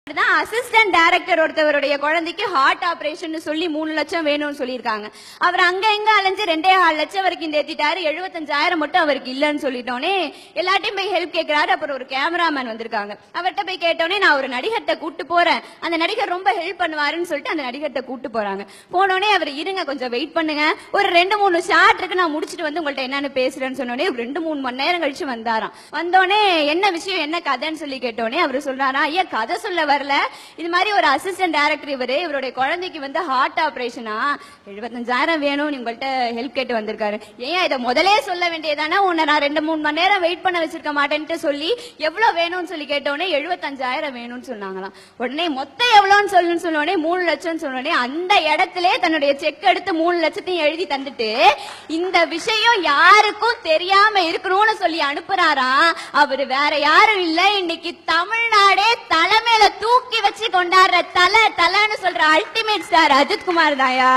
Assistant director ஒருத்தவருடைய குழந்தைக்கு heart operation சொல்லி 3 லட்சம் வேணும்னு சொல்லியிருக்காங்க. அவர் அங்க எங்க அலைஞ்சு 2.5 லட்சம் வரைக்கும் தேத்திட்டாரு. 75,000 மட்டும் அவருக்கு இல்லன்னு சொல்லிட்டோனே எல்லாத்தையும் போய் ஹெல்ப் கேட்கிறாரு. அப்புறம் ஒரு கேமராமேன் வந்திருக்காங்க. அவர்கிட்ட போய் கேட்டோன்னே நான் ஒரு நடிகர்கிட்ட கூட்டு போறேன், அந்த நடிகர் ரொம்ப ஹெல்ப் பண்ணுவாருன்னு சொல்லிட்டு அந்த நடிகர்கிட்ட கூட்டு போறாங்க. போனோடனே அவர் இருங்க கொஞ்சம் வெயிட் பண்ணுங்க, ஒரு 2-3 ஷாட் இருக்கு, நான் முடிச்சுட்டு வந்து உங்கள்ட்ட என்னன்னு பேசுறேன்னு சொன்னோடனே 2-3 மணி நேரம் கழிச்சு வந்தாராம். வந்தோடனே என்ன விஷயம் என்ன கதைன்னு சொல்லி கேட்டோடனே அவர் சொல்றாரா, ஐயா கதை சொல்ல வரல, இது மாதிரி ஒரு அசிஸ்டன்ட் டைரக்டர் இவருடைய குழந்தைக்கு வந்து ஹார்ட் ஆபரேஷனா 75,000 வேணும், உங்கள்ட்ட ஹெல்ப் கேட்டு வந்திருக்காரு. ஏன் இதை முதலே சொல்ல வேண்டியதானே, உன்னை நான் 2-3 மணி நேரம் வெயிட் பண்ண வச்சிருக்க மாட்டேன்ட்டு சொல்லி எவ்வளவு வேணும்னு சொல்லி கேட்டோடனே 75,000 வேணும்னு சொன்னாங்களாம். உடனே மொத்தம் எவ்வளவுன்னு சொல்லுன்னு சொன்னோடனே 3 லட்சம் சொன்னோடனே அந்த இடத்துல தன்னுடைய செக் எடுத்து 3 லட்சத்தையும் எழுதி தந்துட்டு இந்த விஷயம் யாருக்கும் தெரியாம இருக்கணும்னு சொல்லி அனுப்புறாராம். அவரு வேற யாரும் இல்ல, இன்னைக்கு தமிழ்நாடே தலைமையில தூக்கி வச்சு கொண்டாடுற தலைன்னு சொல்ற அல்டிமேட் ஸ்டார் அஜித் குமார் தாயா.